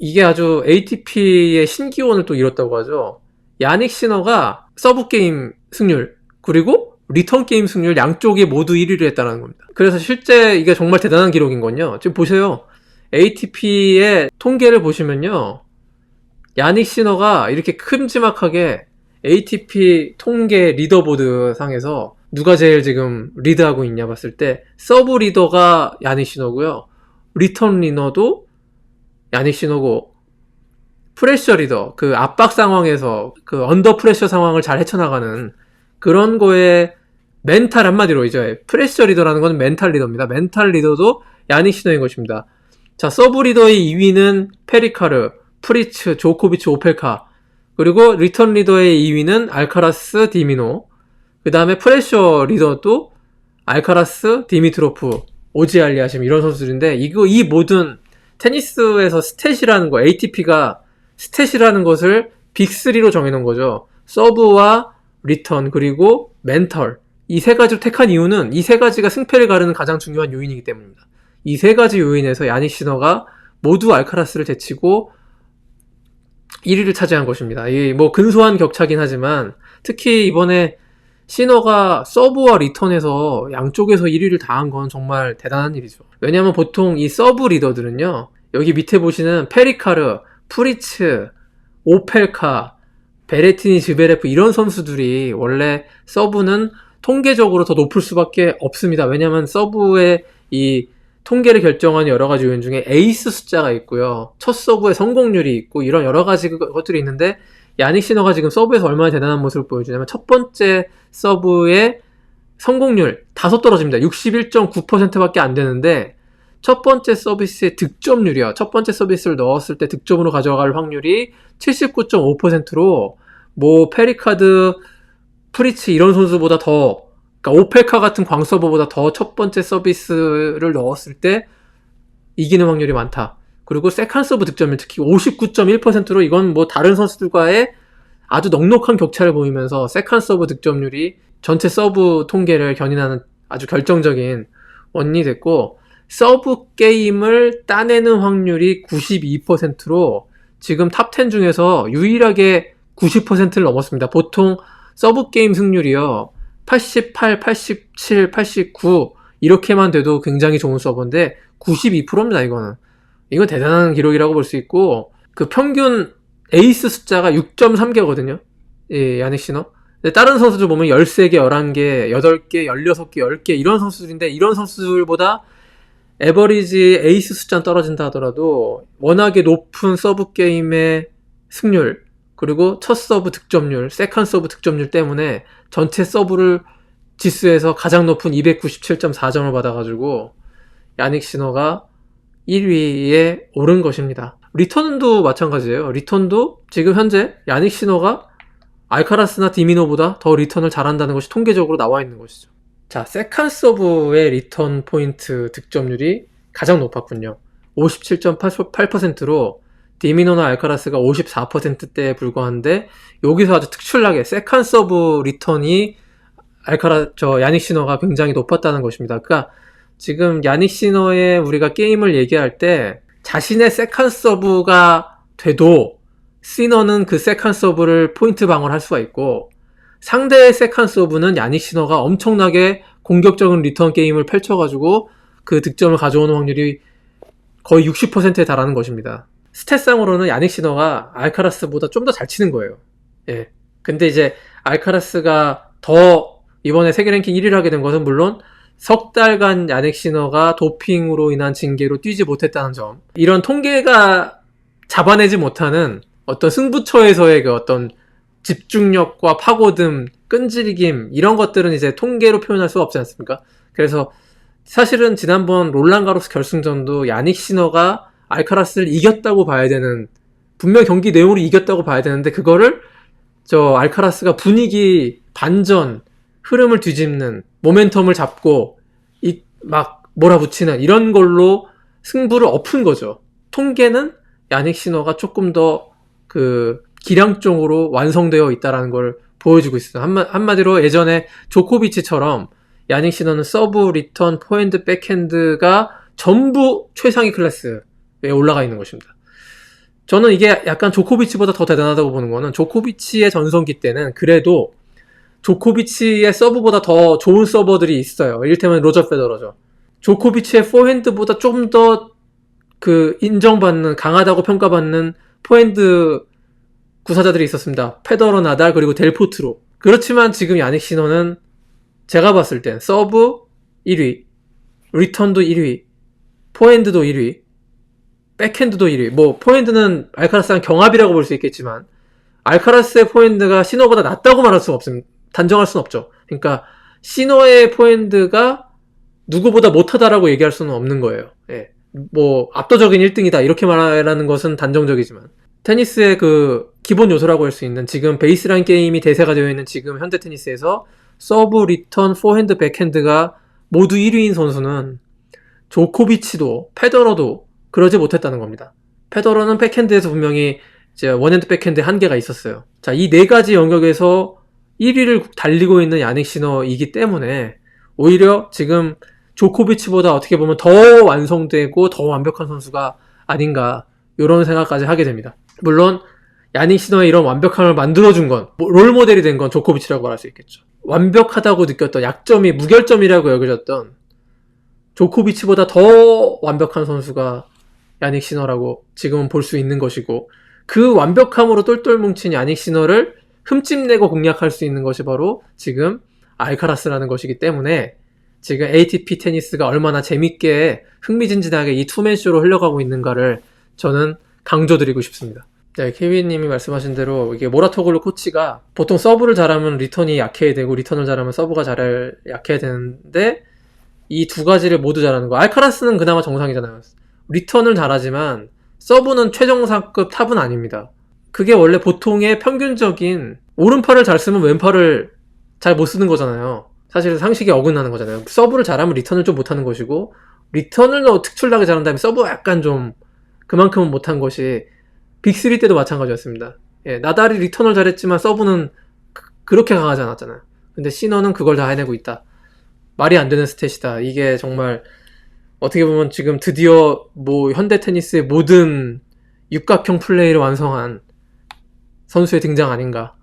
이게 아주 ATP의 신기원을 또 이뤘다고 하죠. 야닉 시너가 서브 게임 승률 그리고 리턴 게임 승률 양쪽에 모두 1위를 했다는 겁니다. 그래서 실제 이게 정말 대단한 기록인 건요. 지금 보세요. ATP의 통계를 보시면요. 야닉 시너가 이렇게 큼지막하게 ATP 통계 리더보드 상에서 누가 제일 지금 리드하고 있냐 봤을 때 서브 리더가 야닉 시너고요. 리턴 리더도 야닉 시너고 프레셔 리더, 그 압박 상황에서 그 언더 프레셔 상황을 잘 헤쳐나가는 그런 거에 멘탈 한마디로 이제 프레셔 리더라는 건 멘탈 리더입니다. 멘탈 리더도 야닉 시너인 것입니다. 자, 서브 리더의 2위는 페리카르, 프리츠, 조코비치, 오펠카. 그리고 리턴 리더의 2위는 알카라스, 디미노. 그 다음에 프레셔 리더도 알카라스, 디미트로프, 오지알리아심 이런 선수들인데 이 모든 테니스에서 스탯이라는 거, ATP가 스탯이라는 것을 빅3로 정해놓은 거죠. 서브와 리턴 그리고 멘털 이 세 가지를 택한 이유는 이 세 가지가 승패를 가르는 가장 중요한 요인이기 때문입니다. 이 세 가지 요인에서 야닉 시너가 모두 알카라스를 제치고 1위를 차지한 것입니다. 이 뭐 근소한 격차긴 하지만 특히 이번에 시너가 서브와 리턴에서 양쪽에서 1위를 다 한 건 정말 대단한 일이죠. 왜냐하면 보통 이 서브 리더들은요. 여기 밑에 보시는 페리카르, 프리츠, 오펠카, 베레티니, 즈베레프 이런 선수들이 원래 서브는 통계적으로 더 높을 수밖에 없습니다. 왜냐하면 서브의 이 통계를 결정하는 여러 가지 요인 중에 에이스 숫자가 있고요. 첫 서브의 성공률이 있고 이런 여러 가지 것들이 있는데 야닉 시너가 지금 서브에서 얼마나 대단한 모습을 보여주냐면 첫 번째 서브의 성공률 다소 떨어집니다. 61.9%밖에 안 되는데 첫 번째 서비스의 득점률이요. 첫 번째 서비스를 넣었을 때 득점으로 가져갈 확률이 79.5%로 뭐 페리카드, 프리츠 이런 선수보다 더 그러니까 오펠카 같은 광서버보다 더 첫 번째 서비스를 넣었을 때 이기는 확률이 많다. 그리고 세컨 서브 득점률 특히 59.1%로 이건 뭐 다른 선수들과의 아주 넉넉한 격차를 보이면서 세컨 서브 득점률이 전체 서브 통계를 견인하는 아주 결정적인 원인이 됐고 서브 게임을 따내는 확률이 92%로 지금 탑10 중에서 유일하게 90%를 넘었습니다. 보통 서브 게임 승률이요. 88, 87, 89 이렇게만 돼도 굉장히 좋은 서버인데 92%입니다. 이건 대단한 기록이라고 볼 수 있고 그 평균 에이스 숫자가 6.3개거든요. 예, 야닉 시너. 근데 다른 선수들 보면 13개, 11개, 8개, 16개, 10개 이런 선수들인데 이런 선수들보다 에버리지 에이스 숫자는 떨어진다 하더라도 워낙에 높은 서브 게임의 승률 그리고 첫 서브 득점률, 세컨 서브 득점률 때문에 전체 서브를 지수에서 가장 높은 297.4점을 받아가지고 야닉 시너가 1위에 오른 것입니다. 리턴도 마찬가지예요. 리턴도 지금 현재 야닉 시너가 알카라스나 디미노보다 더 리턴을 잘한다는 것이 통계적으로 나와 있는 것이죠. 자, 세컨 서브의 리턴 포인트 득점률이 가장 높았군요. 57.8%로 디미노나 알카라스가 54%대에 불과한데 여기서 아주 특출나게 세컨 서브 리턴이 야닉 시너가 굉장히 높았다는 것입니다. 그러니까 지금 야닉 시너의 우리가 게임을 얘기할 때 자신의 세컨 서브가 돼도 시너는 그 세컨 서브를 포인트 방어를 할 수가 있고 상대의 세컨 서브는 야닉 시너가 엄청나게 공격적인 리턴 게임을 펼쳐가지고 그 득점을 가져오는 확률이 거의 60%에 달하는 것입니다. 스탯상으로는 야닉 시너가 알카라스보다 좀 더 잘 치는 거예요. 예. 근데 이제 알카라스가 더 이번에 세계 랭킹 1위를 하게 된 것은 물론 석 달간 야닉 시너가 도핑으로 인한 징계로 뛰지 못했다는 점. 이런 통계가 잡아내지 못하는 어떤 승부처에서의 그 어떤 집중력과 파고듦, 끈질김 이런 것들은 이제 통계로 표현할 수가 없지 않습니까? 그래서 사실은 지난번 롤랑가로스 결승전도 야닉 시너가 알카라스를 이겼다고 봐야 되는 분명 경기 내용으로 이겼다고 봐야 되는데 그거를 알카라스가 분위기 반전 흐름을 뒤집는 모멘텀을 잡고 막 몰아붙이는 이런 걸로 승부를 엎은 거죠. 통계는 야닉 시너가 조금 더 그 기량적으로 완성되어 있다라는 걸 보여주고 있어요. 한마디로 예전에 조코비치처럼 야닉 시너는 서브, 리턴, 포핸드, 백핸드가 전부 최상위 클래스에 올라가 있는 것입니다. 저는 이게 약간 조코비치보다 더 대단하다고 보는 거는 조코비치의 전성기 때는 그래도 조코비치의 서브보다 더 좋은 서버들이 있어요. 이를테면 로저 페더러죠. 조코비치의 포핸드보다 좀 더 그 인정받는 강하다고 평가받는 포핸드 구사자들이 있었습니다. 페더러, 나달 그리고 델포트로. 그렇지만 지금 야닉 시너는 제가 봤을 땐 서브 1위, 리턴도 1위, 포핸드도 1위, 백핸드도 1위. 뭐 포핸드는 알카라스랑 경합이라고 볼 수 있겠지만 알카라스의 포핸드가 시너보다 낫다고 말할 수가 없습니다. 단정할 수는 없죠. 그러니까 시너의 포핸드가 누구보다 못하다라고 얘기할 수는 없는 거예요. 예. 뭐 압도적인 1등이다 이렇게 말하는 것은 단정적이지만 테니스의 그 기본 요소라고 할 수 있는 지금 베이스라인 게임이 대세가 되어 있는 지금 현대 테니스에서 서브, 리턴, 포핸드, 백핸드가 모두 1위인 선수는 조코비치도 페더러도 그러지 못했다는 겁니다. 페더러는 백핸드에서 분명히 이제 원핸드 백핸드에 한계가 있었어요. 자, 이 네 가지 영역에서 1위를 달리고 있는 야닉 시너이기 때문에 오히려 지금 조코비치보다 어떻게 보면 더 완성되고 더 완벽한 선수가 아닌가 이런 생각까지 하게 됩니다. 물론 야닉 시너의 이런 완벽함을 만들어준 건 롤모델이 된 건 조코비치라고 말할 수 있겠죠. 완벽하다고 느꼈던 약점이 무결점이라고 여겨졌던 조코비치보다 더 완벽한 선수가 야닉 시너라고 지금은 볼 수 있는 것이고 그 완벽함으로 똘똘 뭉친 야닉 시너를 흠집내고 공략할 수 있는 것이 바로 지금 알카라스라는 것이기 때문에 지금 ATP 테니스가 얼마나 재밌게 흥미진진하게 이 투맨쇼로 흘러가고 있는가를 저는 강조드리고 싶습니다. 네, 케빈님이 말씀하신 대로 이게 모라토글루 코치가 보통 서브를 잘하면 리턴이 약해야 되고 리턴을 잘하면 서브가 약해야 되는데 이 두 가지를 모두 잘하는 거. 알카라스는 그나마 정상이잖아요. 리턴을 잘하지만 서브는 최정상급 탑은 아닙니다. 그게 원래 보통의 평균적인 오른팔을 잘 쓰면 왼팔을 잘 못 쓰는 거잖아요. 사실 상식이 어긋나는 거잖아요. 서브를 잘하면 리턴을 좀 못하는 것이고 리턴을 특출나게 잘한 다음에 서브 약간 좀 그만큼은 못한 것이 빅3 때도 마찬가지였습니다. 예, 나달이 리턴을 잘했지만 서브는 그렇게 강하지 않았잖아요. 근데 시너는 그걸 다 해내고 있다. 말이 안 되는 스탯이다. 이게 정말 어떻게 보면 지금 드디어 뭐 현대 테니스의 모든 육각형 플레이를 완성한 선수의 등장 아닌가